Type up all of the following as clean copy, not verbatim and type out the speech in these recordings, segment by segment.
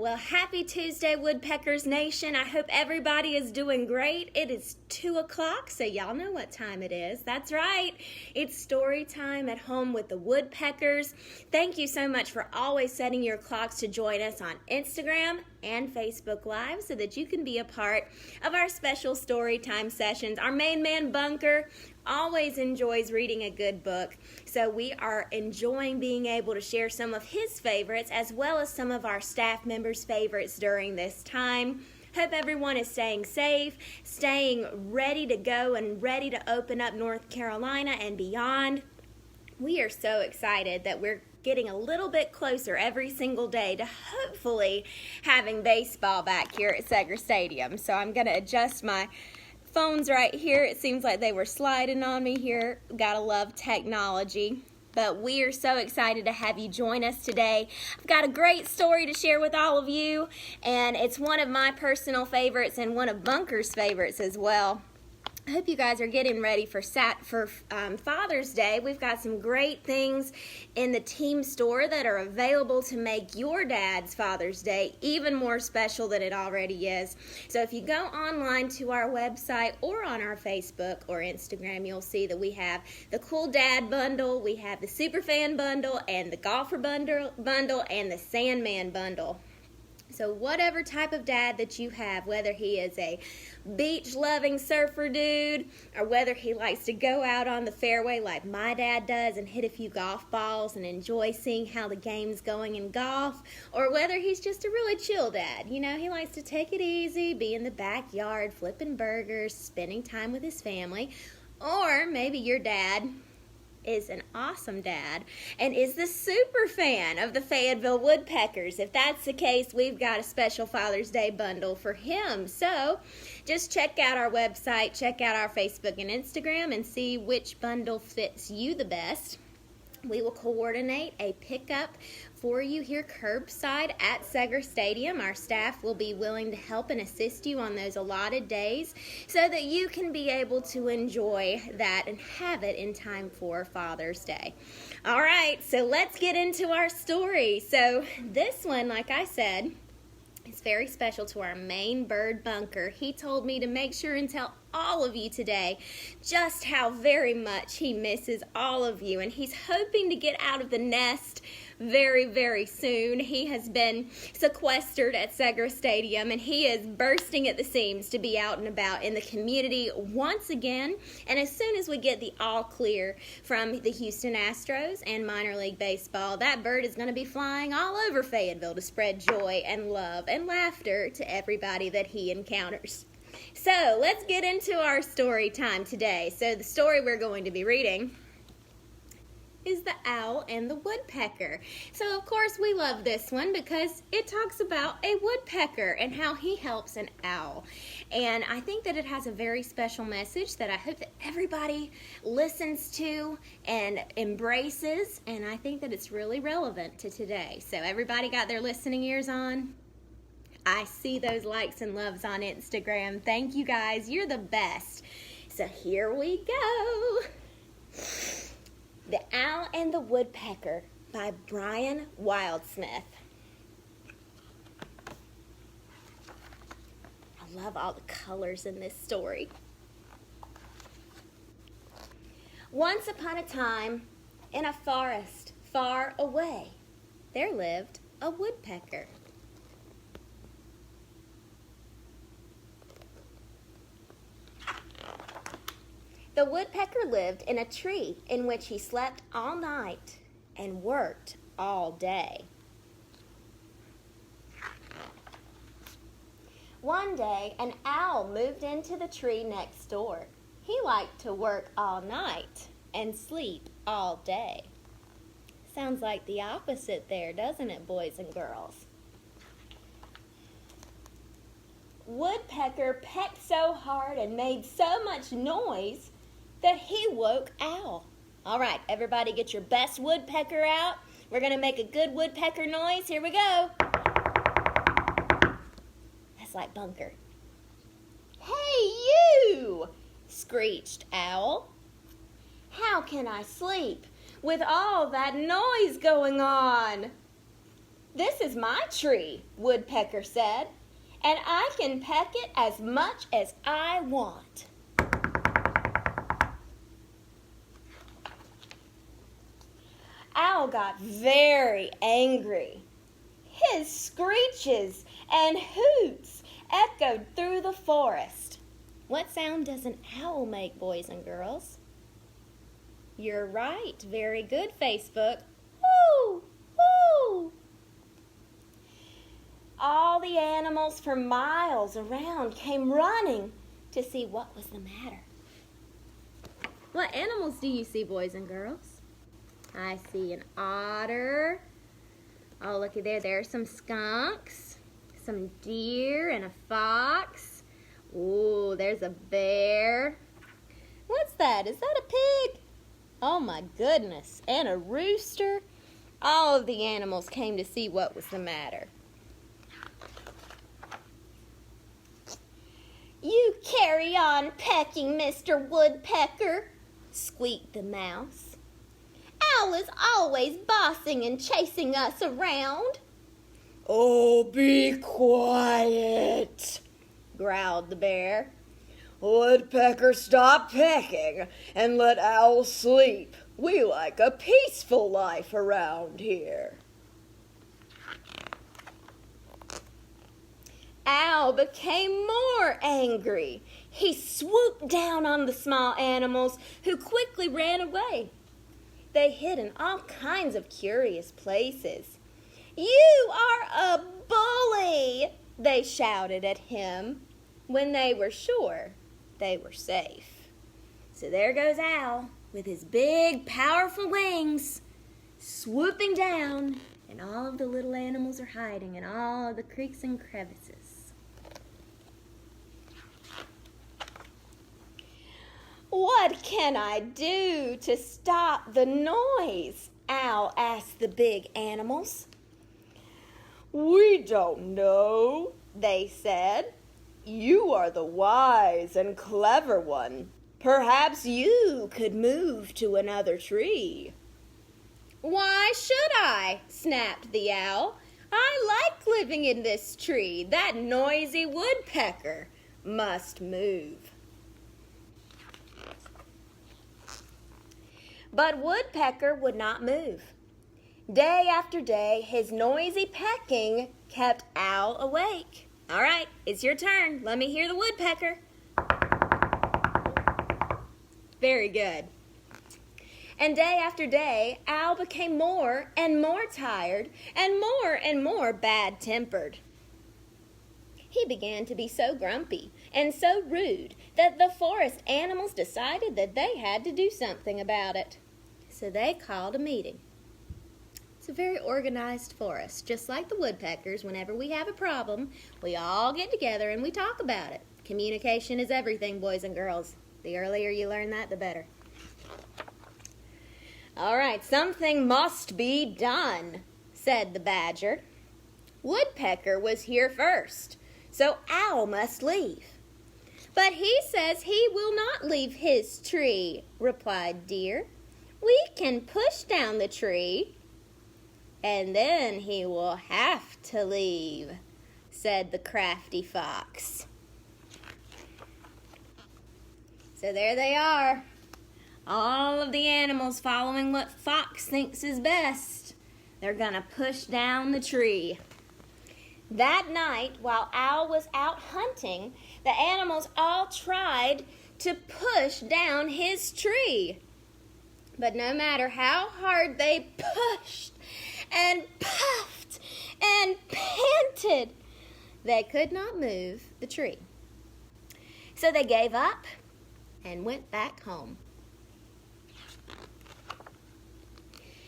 Well, happy Tuesday, Woodpeckers Nation. I hope everybody is doing great. It is 2 o'clock, so y'all know what time it is. That's right. It's story time at home with the Woodpeckers. Thank you so much for always setting your clocks to join us on Instagram and Facebook Live so that you can be a part of our special story time sessions. Our main man, Bunker, always enjoys reading a good book, so we are enjoying being able to share some of his favorites as well as some of our staff members' favorites during this time. Hope everyone is staying safe, staying ready to go and ready to open up North Carolina and beyond. We are so excited that we're getting a little bit closer every single day to hopefully having baseball back here at Seger Stadium. So I'm going to adjust my phones right here. It seems like they were sliding on me here. Gotta love technology. But we are so excited to have you join us today. I've got a great story to share with all of you, and it's one of my personal favorites and one of Bunker's favorites as well. I hope you guys are getting ready for Father's Day. We've got some great things in the team store that are available to make your dad's Father's Day even more special than it already is. So if you go online to our website or on our Facebook or Instagram, you'll see that we have the Cool Dad Bundle, we have the Superfan Bundle, and the Golfer Bundle, and the Sandman Bundle. So whatever type of dad that you have, whether he is a beach-loving surfer dude or whether he likes to go out on the fairway like my dad does and hit a few golf balls and enjoy seeing how the game's going in golf, or whether he's just a really chill dad. You know, he likes to take it easy, be in the backyard, flipping burgers, spending time with his family, or maybe your dad is an awesome dad and is the super fan of the Fayetteville Woodpeckers. If that's the case, we've got a special Father's Day bundle for him. So just check out our website, check out our Facebook and Instagram, and see which bundle fits you the best. We will coordinate a pickup for you here curbside at Seger Stadium. Our staff will be willing to help and assist you on those allotted days so that you can be able to enjoy that and have it in time for Father's Day. All right, so let's get into our story. So this one, like I said, is very special to our main bird, Bunker. He told me to make sure and tell all of you today just how very much he misses all of you, and he's hoping to get out of the nest very, very soon. He has been sequestered at Seger Stadium, and he is bursting at the seams to be out and about in the community once again. And as soon as we get the all clear from the Houston Astros and minor league baseball, that bird is going to be flying all over Fayetteville to spread joy and love and laughter to everybody that he encounters. So let's get into our story time today. So the story we're going to be reading is The Owl and the Woodpecker. So of course we love this one because it talks about a woodpecker and how he helps an owl. And I think that it has a very special message that I hope that everybody listens to and embraces, and I think that it's really relevant to today. So everybody got their listening ears on? I see those likes and loves on Instagram. Thank you guys. You're the best. So here we go. The Owl and the Woodpecker by Brian Wildsmith. I love all the colors in this story. Once upon a time, in a forest far away, there lived a woodpecker. The woodpecker lived in a tree in which he slept all night and worked all day. One day, an owl moved into the tree next door. He liked to work all night and sleep all day. Sounds like the opposite there, doesn't it, boys and girls? Woodpecker pecked so hard and made so much noise that he woke Owl. All right, everybody get your best woodpecker out. We're going to make a good woodpecker noise. Here we go. That's like Bunker. Hey, you! Screeched Owl. How can I sleep with all that noise going on? "This is my tree," Woodpecker said, "and I can peck it as much as I want." Owl got very angry. His screeches and hoots echoed through the forest. What sound does an owl make, boys and girls? You're right. Very good, Facebook. Woo! Woo! All the animals for miles around came running to see what was the matter. What animals do you see, boys and girls? I see an otter. Oh, looky there. There are some skunks, some deer, and a fox. Ooh, there's a bear. What's that? Is that a pig? Oh, my goodness. And a rooster. All of the animals came to see what was the matter. "You carry on pecking, Mr. Woodpecker," squeaked the mouse. "Owl is always bossing and chasing us around." "Oh, be quiet," growled the bear. "Woodpecker, stop pecking and let Owl sleep. We like a peaceful life around here." Owl became more angry. He swooped down on the small animals, who quickly ran away. They hid in all kinds of curious places. "You are a bully!" they shouted at him when they were sure they were safe. So there goes Owl with his big, powerful wings, swooping down, and all of the little animals are hiding in all of the creeks and crevices. "What can I do to stop the noise?" Owl asked the big animals. "We don't know," they said. "You are the wise and clever one. Perhaps you could move to another tree." "Why should I?" snapped the owl. "I like living in this tree. That noisy woodpecker must move." But Woodpecker would not move. Day after day, his noisy pecking kept Owl awake. "All right, it's your turn. Let me hear the woodpecker." Very good. And day after day, Owl became more and more tired and more bad-tempered. He began to be so grumpy and so rude that the forest animals decided that they had to do something about it. So they called a meeting. It's a very organized forest. Just like the woodpeckers, whenever we have a problem, we all get together and we talk about it. Communication is everything, boys and girls. The earlier you learn that, the better. "All right, something must be done," said the badger. "Woodpecker was here first, so Owl must leave." "But he says he will not leave his tree," replied Deer. "We can push down the tree, and then he will have to leave," said the crafty fox. So there they are, all of the animals following what Fox thinks is best. They're gonna push down the tree. That night, while Owl was out hunting, the animals all tried to push down his tree. But no matter how hard they pushed and puffed and panted, they could not move the tree. So they gave up and went back home.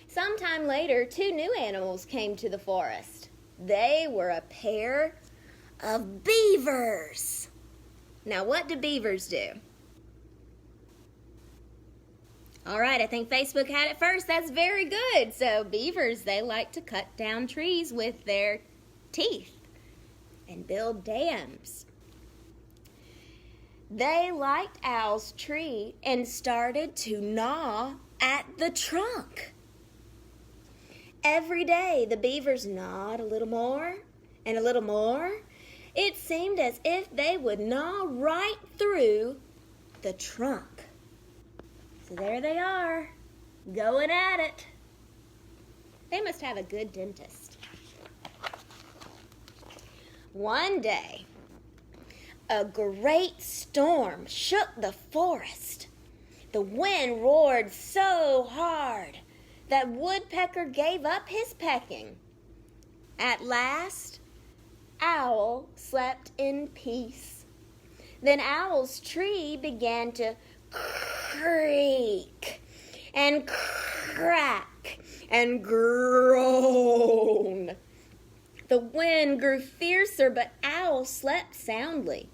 Sometime later, 2 new animals came to the forest. They were a pair of beavers. Now, what do beavers do? All right, I think Facebook had it first. That's very good. So beavers, they like to cut down trees with their teeth and build dams. They liked Owl's tree and started to gnaw at the trunk. Every day the beavers gnawed a little more and a little more. It seemed as if they would gnaw right through the trunk. So there they are, going at it. They must have a good dentist. One day, a great storm shook the forest. The wind roared so hard that Woodpecker gave up his pecking. At last, Owl slept in peace. Then Owl's tree began to creak and crack and groan. The wind grew fiercer, but Owl slept soundly.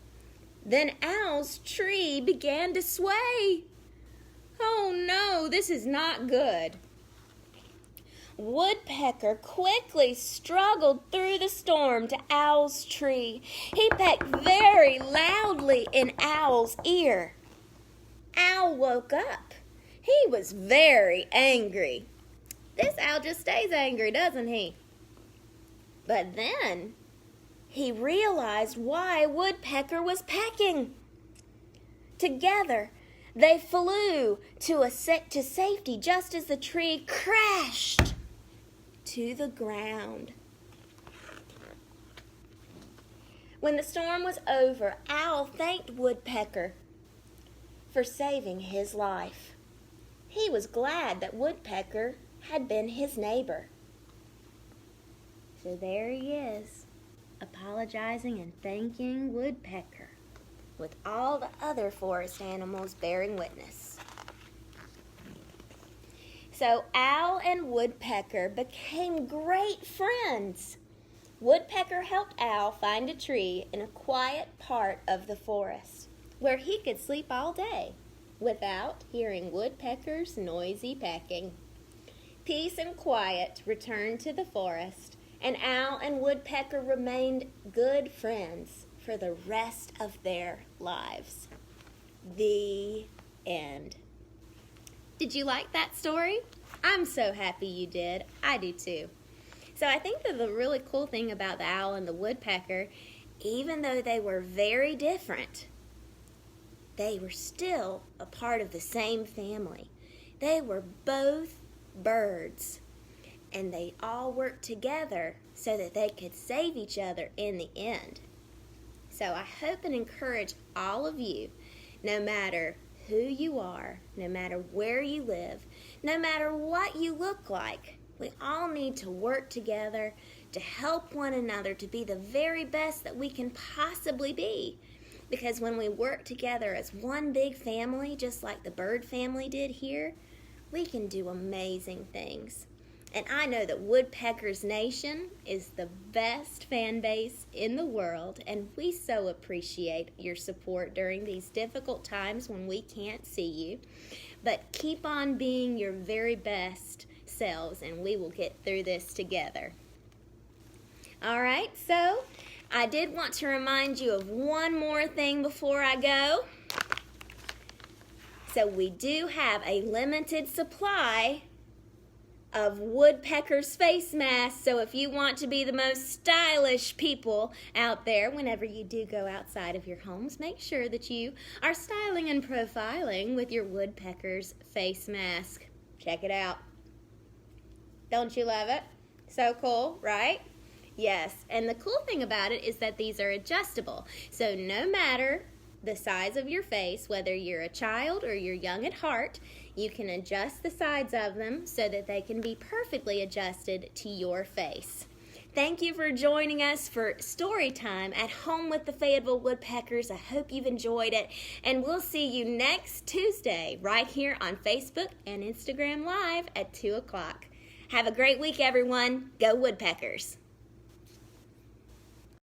Then Owl's tree began to sway. Oh no, this is not good. Woodpecker quickly struggled through the storm to Owl's tree. He pecked very loudly in Owl's ear. Owl woke up. He was very angry. This owl just stays angry, doesn't he? But then he realized why Woodpecker was pecking. Together, they flew to safety just as the tree crashed to the ground. When the storm was over, Owl thanked Woodpecker for saving his life. He was glad that Woodpecker had been his neighbor. So there he is, apologizing and thanking Woodpecker, with all the other forest animals bearing witness. So Owl and Woodpecker became great friends. Woodpecker helped Owl find a tree in a quiet part of the forest where he could sleep all day without hearing Woodpecker's noisy pecking. Peace and quiet returned to the forest, and Owl and Woodpecker remained good friends for the rest of their lives. The end. Did you like that story? I'm so happy you did. I do too. So I think that the really cool thing about the owl and the woodpecker, even though they were very different, they were still a part of the same family. They were both birds, and they all worked together so that they could save each other in the end. So I hope and encourage all of you, no matter who you are, no matter where you live, no matter what you look like, we all need to work together to help one another to be the very best that we can possibly be. Because when we work together as one big family, just like the bird family did here, we can do amazing things. And I know that Woodpeckers Nation is the best fan base in the world, and we so appreciate your support during these difficult times when we can't see you. But keep on being your very best selves, and we will get through this together. All right, so I did want to remind you of one more thing before I go. So we do have a limited supply of Woodpecker's face masks. So if you want to be the most stylish people out there, whenever you do go outside of your homes, make sure that you are styling and profiling with your Woodpecker's face mask. Check it out. Don't you love it? So cool, right? Yes, and the cool thing about it is that these are adjustable. So no matter the size of your face, whether you're a child or you're young at heart, you can adjust the sides of them so that they can be perfectly adjusted to your face. Thank you for joining us for Story Time at Home with the Fayetteville Woodpeckers. I hope you've enjoyed it, and we'll see you next Tuesday right here on Facebook and Instagram Live at 2 o'clock. Have a great week, everyone. Go Woodpeckers!